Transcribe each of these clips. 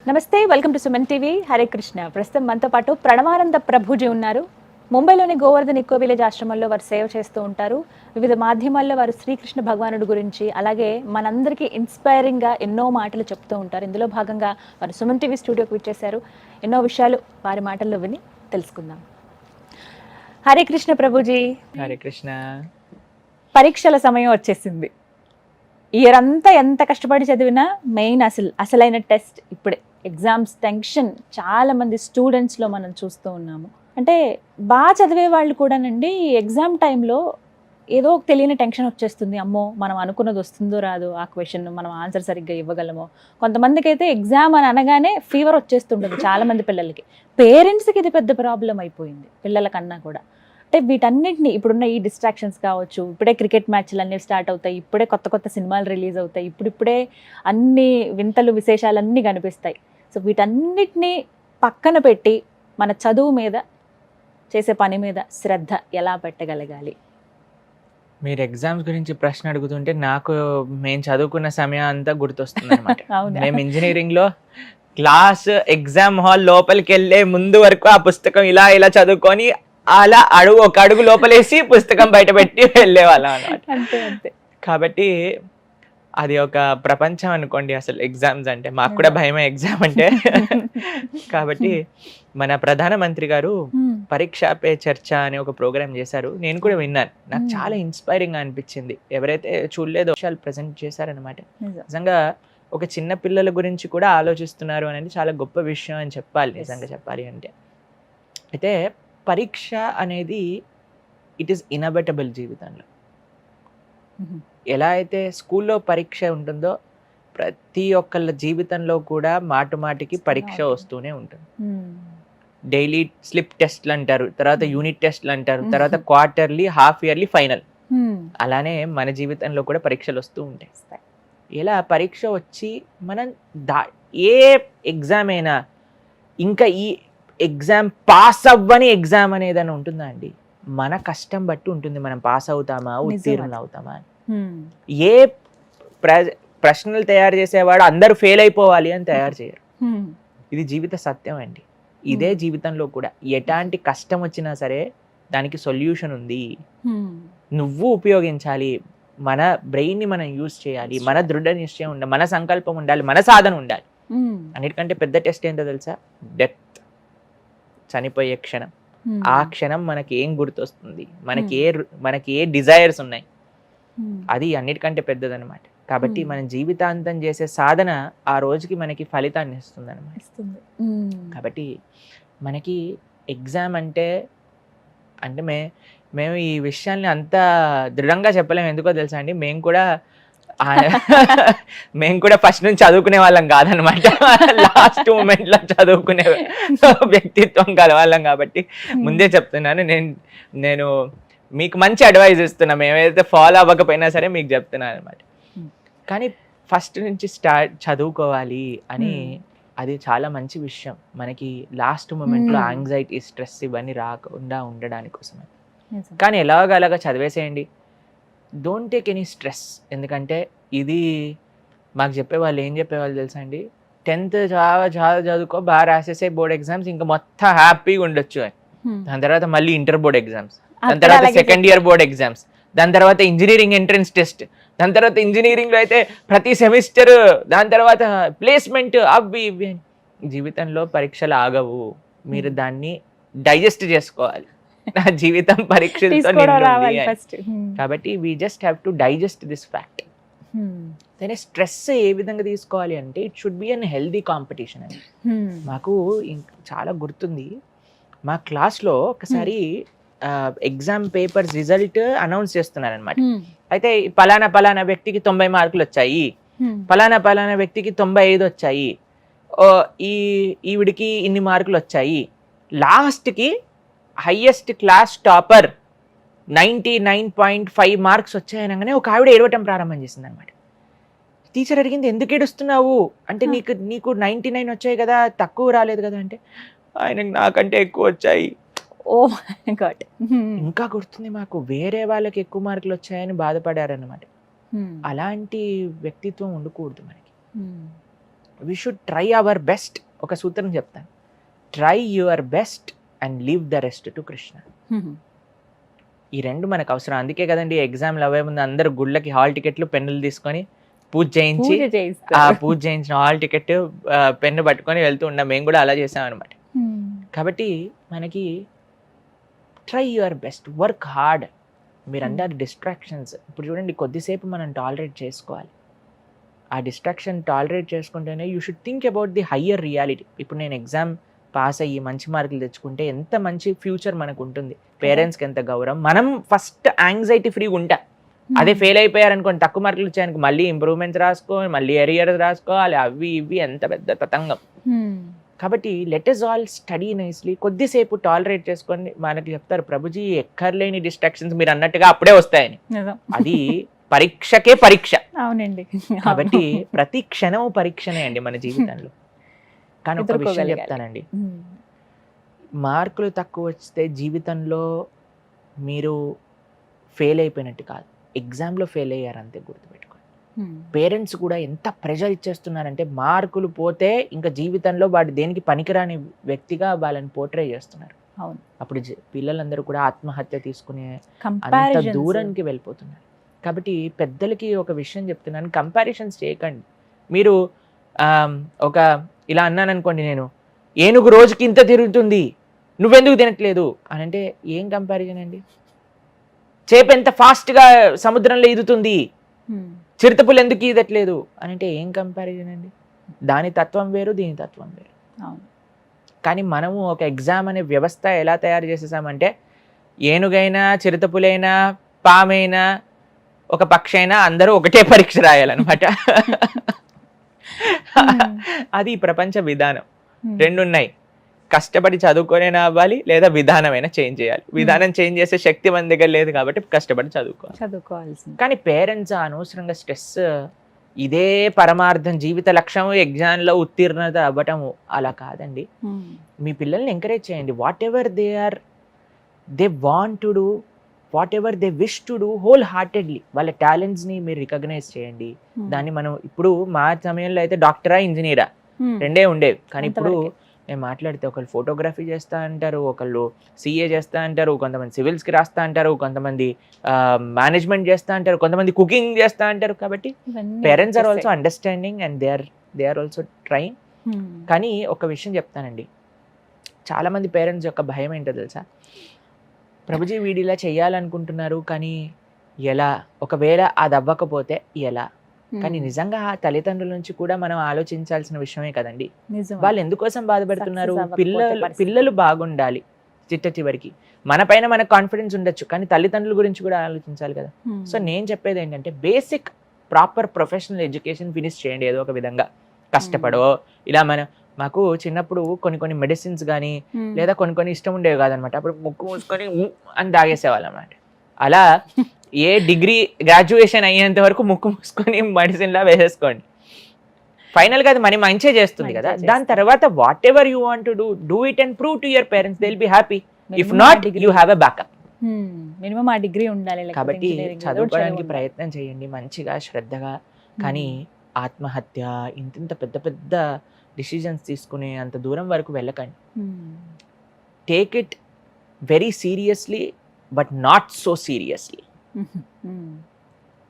నమస్తే, welcome to Suman TV. Hare Krishna. ప్రస్తుతం మనతో పాటు ప్రణవానంద ప్రభుజీ ఉన్నారు. ముంబైలోని గోవర్ధన్ ఇకో విలేజ్ ఆశ్రమంలో వారు సేవ చేస్తూ ఉంటారు. వివిధ మాధ్యమాల్లో వారు శ్రీకృష్ణ భగవానుడి గురించి, అలాగే మనందరికీ ఇన్స్పైరింగ్గా ఎన్నో మాటలు చెప్తూ ఉంటారు. ఇందులో భాగంగా వారు సుమన్ టీవీ స్టూడియోకి విచ్చేశారు. ఎన్నో విషయాలు వారి మాటల్లో విని తెలుసుకుందాం. హరే కృష్ణ ప్రభుజీ. హరే కృష్ణ. పరీక్షల సమయం వచ్చేసింది. ఇయర్ అంతా ఎంత కష్టపడి చదివినా మెయిన్ అసలైన టెస్ట్ ఇప్పుడే. ఎగ్జామ్స్ టెన్షన్ చాలా మంది స్టూడెంట్స్లో మనం చూస్తూ ఉన్నాము. అంటే బాగా చదివే వాళ్ళు కూడానండి ఎగ్జామ్ టైంలో ఏదో ఒక తెలియని టెన్షన్ వచ్చేస్తుంది. అమ్మో, మనం అనుకున్నది వస్తుందో రాదో, ఆ క్వశ్చన్ మనం ఆన్సర్ సరిగ్గా ఇవ్వగలమో. కొంతమందికి అయితే ఎగ్జామ్ అని అనగానే ఫీవర్ వచ్చేస్తుంటుంది చాలా మంది పిల్లలకి. పేరెంట్స్కి ఇది పెద్ద ప్రాబ్లం అయిపోయింది, పిల్లల కన్నా కూడా. అంటే వీటన్నిటిని ఇప్పుడున్న ఈ డిస్ట్రాక్షన్స్ కావచ్చు, ఇప్పుడే క్రికెట్ మ్యాచ్లు అన్నీ స్టార్ట్ అవుతాయి, ఇప్పుడే కొత్త కొత్త సినిమాలు రిలీజ్ అవుతాయి, ఇప్పుడిప్పుడే అన్ని వింతలు విశేషాలన్నీ కనిపిస్తాయి. సో వీటన్నిటినీ పక్కన పెట్టి మన చదువు మీద, చేసే పని మీద శ్రద్ధ ఎలా పెట్టగలగాలి? మీరు ఎగ్జామ్స్ గురించి ప్రశ్న అడుగుతుంటే నాకు మేము చదువుకున్న సమయం అంతా గుర్తొస్తుంది అనమాట. మేము ఇంజనీరింగ్లో క్లాస్ ఎగ్జామ్ హాల్ లోపలికి వెళ్ళే ముందు వరకు ఆ పుస్తకం ఇలా ఇలా చదువుకొని అలా ఒక అడుగు లోపలేసి పుస్తకం బయట పెట్టి వెళ్ళేవాళ్ళం అనమాట. కాబట్టి అది ఒక ప్రపంచం అనుకోండి అసలు ఎగ్జామ్స్ అంటే. మాకు కూడా భయమే ఎగ్జామ్ అంటే. కాబట్టి మన ప్రధానమంత్రి గారు పరీక్ష పే చర్చ అనే ఒక ప్రోగ్రామ్ చేశారు. నేను కూడా విన్నాను. నాకు చాలా ఇన్స్పైరింగ్ అనిపించింది. ఎవరైతే చూడలేదో విషయాలు ప్రజెంట్ చేశారనమాట. నిజంగా ఒక చిన్న పిల్లల గురించి కూడా ఆలోచిస్తున్నారు అనేది చాలా గొప్ప విషయం అని చెప్పాలి, నిజంగా చెప్పాలి అంటే. అయితే పరీక్ష అనేది ఇట్ ఈస్ ఇన్ఎవిటబుల్ జీవితంలో. ఎలా అయితే స్కూల్లో పరీక్ష ఉంటుందో ప్రతి ఒక్కళ్ళ జీవితంలో కూడా మాటికి పరీక్ష వస్తూనే ఉంటుంది. డైలీ స్లిప్ టెస్ట్లు అంటారు, తర్వాత యూనిట్ టెస్ట్లు అంటారు, తర్వాత క్వార్టర్లీ, హాఫ్ ఇయర్లీ, ఫైనల్. అలానే మన జీవితంలో కూడా పరీక్షలు వస్తూ ఉంటాయి. ఇలా పరీక్ష వచ్చి మనం ఏ ఎగ్జామ్ అయినా, ఇంకా ఈ ఎగ్జామ్ పాస్ అవ్వని ఎగ్జామ్ అనేదని ఉంటుందా అండి? మన కష్టం బట్టి ఉంటుంది మనం పాస్ అవుతామా, ఉత్తీర్ణులు అవుతామా అని. ఏ ప్రశ్నలు తయారు చేసేవాడు అందరూ ఫెయిల్ అయిపోవాలి అని తయారు చేయరు. ఇది జీవిత సత్యం అండి. ఇదే జీవితంలో కూడా ఎలాంటి కష్టం వచ్చినా సరే దానికి సొల్యూషన్ ఉంది. నువ్వు ఉపయోగించాలి, మన బ్రెయిన్ని మనం యూజ్ చేయాలి, మన దృఢ నిశ్చయం ఉండాలి, మన సంకల్పం ఉండాలి, మన సాధన ఉండాలి. అన్నిటికంటే పెద్ద టెస్ట్ ఏంటో తెలుసా? డెత్, చనిపోయే క్షణం. ఆ క్షణం మనకి ఏం గుర్తొస్తుంది, మనకి ఏ డిజైర్స్ ఉన్నాయి, అది అన్నిటికంటే పెద్దదనమాట. కాబట్టి మనం జీవితాంతం చేసే సాధన ఆ రోజుకి మనకి ఫలితాన్ని ఇస్తుంది అనమాట. కాబట్టి మనకి ఎగ్జామ్ అంటే మేము ఈ విషయాల్ని అంత దృఢంగా చెప్పలేము. ఎందుకో తెలుసా అండి, మేము కూడా ఫస్ట్ నుంచి చదువుకునే వాళ్ళం కాదనమాట. లాస్ట్ మూమెంట్లో చదువుకునే వ్యక్తిత్వం కలవాళ్ళం. కాబట్టి ముందే చెప్తున్నాను, నేను మీకు మంచి అడ్వైజ్ ఇస్తున్నా. మేమైతే ఫాలో అవ్వకపోయినా సరే మీకు చెప్తున్నాను అనమాట. కానీ ఫస్ట్ నుంచి చదువుకోవాలి అని, అది చాలా మంచి విషయం. మనకి లాస్ట్ మూమెంట్లో యాంగ్జైటీ, స్ట్రెస్ ఇవన్నీ రాకుండా ఉండడానికి కోసమే. కానీ ఎలాగ చదివేసేయండి, డోంట్ టేక్ ఎనీ స్ట్రెస్. ఎందుకంటే ఇది మాకు చెప్పేవాళ్ళు ఏం చెప్పేవాళ్ళు తెలుసా అండి, 10th చాలా చదువుకో, బాగా రాసేసే బోర్డ్ ఎగ్జామ్స్, ఇంకా మొత్తం హ్యాపీగా ఉండొచ్చు అని. దాని తర్వాత మళ్ళీ ఇంటర్ బోర్డ్ ఎగ్జామ్స్, దాని తర్వాత సెకండ్ ఇయర్ బోర్డ్ ఎగ్జామ్స్, దాని తర్వాత ఇంజనీరింగ్ ఎంట్రన్స్ టెస్ట్, దాని తర్వాత ఇంజనీరింగ్లో అయితే ప్రతి సెమిస్టర్, దాని తర్వాత ప్లేస్మెంట్, అవి ఇవి. జీవితంలో పరీక్షలు ఆగవు, మీరు దాన్ని డైజెస్ట్ చేసుకోవాలి. నా జీవితం పరీక్షలతో కాబట్టి we just have to digest this fact. దాని స్ట్రెస్ ఏ విధంగా తీసుకోవాలి అంటే, it should be an healthy competition అని. మాకు చాలా గుర్తుంది, మా క్లాస్లో ఒకసారి ఎగ్జామ్ పేపర్స్ రిజల్ట్ అనౌన్స్ చేస్తున్నారనమాట. అయితే పలానా వ్యక్తికి 90 మార్కులు వచ్చాయి, పలానా వ్యక్తికి 95 వచ్చాయి, ఈవిడికి ఇన్ని మార్కులు వచ్చాయి. లాస్ట్కి హైయెస్ట్ క్లాస్ టాపర్ 99.5 మార్క్స్ వచ్చాయనగానే ఒక ఆవిడ ఏడవటం ప్రారంభం చేసింది అనమాట. టీచర్ అడిగింది, ఎందుకు ఏడుస్తున్నావు అంటే, నీకు 99 వచ్చాయి కదా, తక్కువ రాలేదు కదా అంటే, ఆయనకు నాకంటే ఎక్కువ వచ్చాయి. Oh my god. ఇంకా గుర్తుంది మాకు, వేరే వాళ్ళకి ఎక్కువ మార్కులు వచ్చాయని బాధపడారనమాట. అలాంటి వ్యక్తిత్వం ఉండకూడదు మనకి. We should try our best. ఒక సూత్రం చెప్తాను, try your best and leave the rest to Krishna. ఈ రెండు మనకు అవసరం. అందుకే కదండి ఎగ్జామ్లు అవే ముందు అందరు గుళ్ళకి హాల్ టికెట్లు పెన్నులు తీసుకొని పూజ చేయించి, ఆ పూజ చేయించిన హాల్ టికెట్ పెన్ను పట్టుకొని వెళ్తూ ఉన్నాం. మేము కూడా అలా చేసాం అనమాట. కాబట్టి మనకి try your best, work hard. మీరు అంటారు డిస్ట్రాక్షన్స్. ఇప్పుడు చూడండి, కొద్దిసేపు మనం టాలరేట్ చేసుకోవాలి. ఆ డిస్ట్రాక్షన్ టాలరేట్ చేసుకుంటేనే you should think about the higher reality. ఇప్పుడు నేను ఎగ్జామ్ పాస్ అయ్యి మంచి మార్కులు తెచ్చుకుంటే ఎంత మంచి ఫ్యూచర్ మనకు ఉంటుంది, పేరెంట్స్కి ఎంత గౌరవం. మనం ఫస్ట్ యాంగ్జైటీ ఫ్రీగా ఉంటాం. అదే ఫెయిల్ అయిపోయారనుకోండి, తక్కువ మార్కులు వచ్చాయనుకో, మళ్ళీ ఇంప్రూవ్మెంట్స్ రాసుకోవాలి, మళ్ళీ ఎరియర్ రాసుకోవాలి, అవి ఇవి ఎంత పెద్ద తతంగం. కాబట్టి let us all study nicely. కొద్దిసేపు టాలరేట్ చేసుకొని, మనకి చెప్తారు ప్రభుజీ ఎక్కర్లేని డిస్ట్రాక్షన్స్ మీరు అన్నట్టుగా అప్పుడే వస్తాయని. అది పరీక్షకే పరీక్ష. అవునండి. కాబట్టి ప్రతి క్షణం పరీక్షనే అండి మన జీవితంలో. కానీ ఒక విషయం చెప్తానండి, మార్కులు తక్కువ వస్తే జీవితంలో మీరు ఫెయిల్ అయిపోయినట్టు కాదు, ఎగ్జామ్లో ఫెయిల్ అయ్యారు అంతే, గుర్తుపెట్టుకోండి. పేరెంట్స్ కూడా ఎంత ప్రెషర్ ఇచ్చేస్తున్నారంటే, మార్కులు పోతే ఇంకా జీవితంలో వాడు దేనికి పనికిరాని వ్యక్తిగా వాళ్ళని పోర్ట్రే చేస్తున్నారు. అప్పుడు పిల్లలందరూ కూడా ఆత్మహత్య తీసుకునే అంత దూరానికి వెళ్ళిపోతున్నారు. కాబట్టి పెద్దలకి ఒక విషయం చెప్తున్నాను, కంపారిజన్స్ చేయకండి. మీరు ఒక ఇలా అన్నాను అనుకోండి, నేను ఏనుగు రోజుకి ఇంత తిరుగుతుంది నువ్వెందుకు తినట్లేదు అని అంటే ఏం కంపారిజన్ అండి? చేప ఎంత ఫాస్ట్గా సముద్రంలో ఈదుతుంది, చిరుతపులు ఎందుకు ఈదట్లేదు అని అంటే ఏం కంపారిజన్ అండి? దాని తత్వం వేరు, దీని తత్వం వేరు. కానీ మనము ఒక ఎగ్జామ్ అనే వ్యవస్థ ఎలా తయారు చేసేసామంటే, ఏనుగైనా చిరుతపులైనా పామైనా ఒక పక్షి అయినా అందరూ ఒకటే పరీక్ష రాయాలన్నమాట. అది ప్రపంచ విధానం. రెండు ఉన్నాయి, కష్టపడి చదువుకోనైనా అవ్వాలి, లేదా విధానమైనా చేంజ్ చేయాలి. విధానం చేంజ్ చేసే శక్తి మన దగ్గర లేదు కాబట్టి కష్టపడి చదువుకోవాలి. కానీ పేరెంట్స్ అనవసరంగా స్ట్రెస్, ఇదే పరమార్థం, జీవిత లక్ష్యం ఎగ్జామ్లో ఉత్తీర్ణత అవ్వటము, అలా కాదండి. మీ పిల్లల్ని ఎంకరేజ్ చేయండి. What ever they want to do, what ever they wish to do whole heartedly, వాళ్ళ టాలెంట్స్ని మీరు రికగ్నైజ్ చేయండి. దాన్ని మనం ఇప్పుడు మా సమయంలో అయితే డాక్టరా ఇంజనీరా రెండే ఉండేవి. కానీ ఇప్పుడు నేను మాట్లాడితే ఒకళ్ళు ఫోటోగ్రఫీ చేస్తా అంటారు, ఒకళ్ళు సిఏ చేస్తా అంటారు, కొంతమంది సివిల్స్కి రాస్తా అంటారు, కొంతమంది మేనేజ్మెంట్ చేస్తా అంటారు, కొంతమంది కుకింగ్ చేస్తా అంటారు. కాబట్టి parents are also understanding and they are also trying. కానీ ఒక విషయం చెప్తానండి, చాలామంది పేరెంట్స్ యొక్క భయం ఏంటో తెలుసా? ప్రభుజీ వీడిలా చేయాలనుకుంటున్నారు కానీ ఎలా, ఒకవేళ అది అవ్వకపోతే ఎలా? కానీ నిజంగా తల్లిదండ్రుల నుంచి కూడా మనం ఆలోచించాల్సిన విషయమే కదండి. వాళ్ళు ఎందుకోసం బాధపడుతున్నారు? పిల్లలు బాగుండాలి చిట్ట చివరికి. మన పైన మనకు కాన్ఫిడెన్స్ ఉండొచ్చు, కానీ తల్లిదండ్రుల గురించి కూడా ఆలోచించాలి కదా. సో నేను చెప్పేది ఏంటంటే, basic proper professional education finish చేయండి ఏదో ఒక విధంగా, కష్టపడో. ఇలా మాకు చిన్నప్పుడు కొన్ని మెడిసిన్స్ కానీ లేదా కొన్ని ఇష్టం ఉండేవి కాదనమాట. అప్పుడు ముక్కు మూసుకొని అని తాగేసేవాళ్ళు అన్నమాట. అలా ఏ డిగ్రీ గ్రాడ్యుయేషన్ అయ్యేంత వరకు ముక్కు మూసుకొని మెడిసిన్లా వేసేసుకోండి. ఫైనల్గా అది మనీ మంచిగా చేస్తుంది కదా. దాని తర్వాత what ever you want to do it and prove to your parents, they will be happy. If not, you have a backup. Minimum ఆ డిగ్రీ ఉండాలి. కాబట్టి చదువుకోవడానికి ప్రయత్నం చేయండి మంచిగా, శ్రద్ధగా. కానీ ఆత్మహత్య, ఇంత పెద్ద పెద్ద డిసిజన్స్ తీసుకునే అంత దూరం వరకు వెళ్ళకండి. Take it very seriously but not so seriously.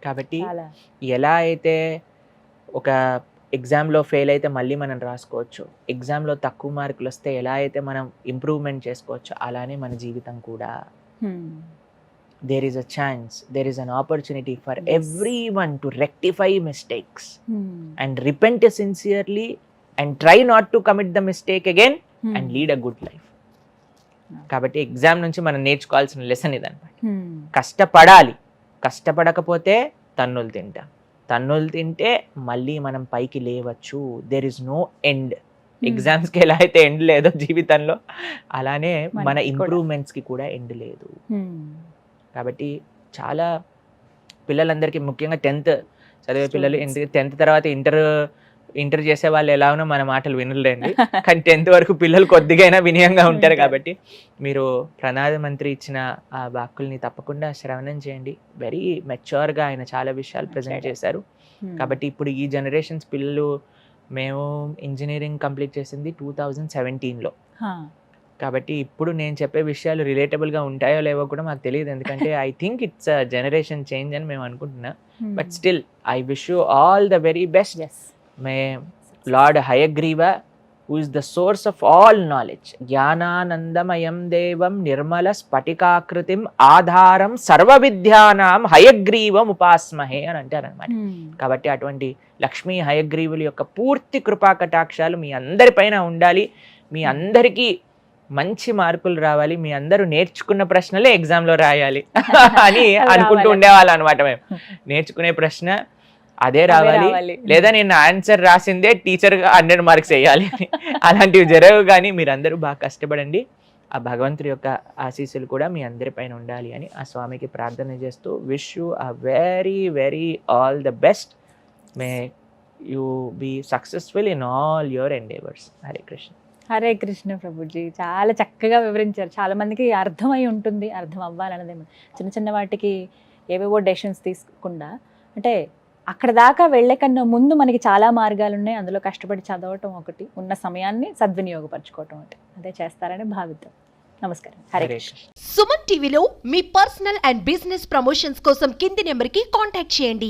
కాబట్టి ఎలా అయితే ఒక ఎగ్జామ్లో ఫెయిల్ అయితే మళ్ళీ మనం రాసుకోవచ్చు, ఎగ్జామ్లో తక్కువ మార్కులు వస్తే ఎలా అయితే మనం ఇంప్రూవ్మెంట్ చేసుకోవచ్చు, అలానే మన జీవితం కూడా. There is a chance, there is an opportunity for everyone to rectify mistakes and repent sincerely and try not to commit the mistake again and lead a good life. కాబట్టి ఎగ్జామ్ నుంచి మనం నేర్చుకోవాల్సిన lesson ఇదన్నమాట. కష్టపడాలి, కష్టపడకపోతే తన్నులు తింటే మళ్ళీ మనం పైకి లేవచ్చు. There is no end. ఎగ్జామ్స్కి ఎలా అయితే ఎండ్ లేదో జీవితంలో, అలానే మన ఇంప్రూవ్మెంట్స్కి కూడా ఎండ్ లేదు. కాబట్టి చాలా పిల్లలందరికీ, ముఖ్యంగా 10th చదివే పిల్లలు, 10th తర్వాత ఇంటర్ చేసే వాళ్ళు ఎలా ఉన్నా మన మాటలు వినలేండి. కానీ 10th వరకు పిల్లలు కొద్దిగైనా వినయంగా ఉంటారు. కాబట్టి మీరు ప్రధానమంత్రి ఇచ్చిన ఆ వాక్కుల్ని తప్పకుండా శ్రవణం చేయండి. వెరీ మెచ్యూర్గా ఆయన చాలా విషయాలు ప్రజెంట్ చేశారు. కాబట్టి ఇప్పుడు ఈ జనరేషన్స్ పిల్లలు మేము ఇంజనీరింగ్ కంప్లీట్ చేసింది 2017లో. కాబట్టి ఇప్పుడు నేను చెప్పే విషయాలు రిలేటబుల్గా ఉంటాయో లేవో కూడా మాకు తెలియదు, ఎందుకంటే I think it's generation change అని మేము అనుకుంటున్నాం. But still I wish you all the very best. May lord Hayagriva, who is the source of all knowledge, జ్ఞానానందమయం దేవం నిర్మల స్ఫటికాకృతిం ఆధారం సర్వ విద్యానాం హయగ్రీవం ఉపాస్మహే అని అంటారనమాట. కాబట్టి అటువంటి లక్ష్మీ హయగ్రీవుల యొక్క పూర్తి కృపా కటాక్షాలు మీ అందరిపైన ఉండాలి. మీ అందరికీ మంచి మార్కులు రావాలి, మీ అందరూ నేర్చుకున్న ప్రశ్నలే ఎగ్జామ్లో రాయాలి అని అనుకుంటూ ఉండేవాళ్ళు అనమాట. మేము నేర్చుకునే ప్రశ్న అదే రావాలి, లేదా నేను ఆన్సర్ రాసిందే టీచర్ 100 మార్క్స్ వేయాలి, అలాంటివి జరగవు. కానీ మీరందరూ బాగా కష్టపడండి, ఆ భగవంతుడి యొక్క ఆశీస్సులు కూడా మీ అందరిపైన ఉండాలి అని ఆ స్వామికి ప్రార్థన చేస్తూ wish you a very very all the best. May you be successful in all your endeavours. Hare Krishna. Hare Krishna Prabhuji, చాలా చక్కగా వివరించారు. చాలా మందికి అర్థమై ఉంటుంది, అర్థం అవ్వాలన్నది. చిన్న చిన్న వాటికి ఏవేవో డెసిషన్స్ తీసుకోకుండా, అంటే అక్కడ దాకా వెళ్ళే కన్నా ముందు మనకి చాలా మార్గాలు ఉన్నాయి, అందులో కష్టపడి చదవటం ఒకటి, ఉన్న సమయాన్ని సద్వినియోగపరచుకోవటం ఒకటి, అదే చేస్తారని భావిద్దాం. నమస్కారం. హరే కృష్ణ. సుమన్ టీవీలో మీ పర్సనల్ అండ్ బిజినెస్ ప్రమోషన్స్ కోసం కింది నెంబర్కి కాంటాక్ట్ చేయండి.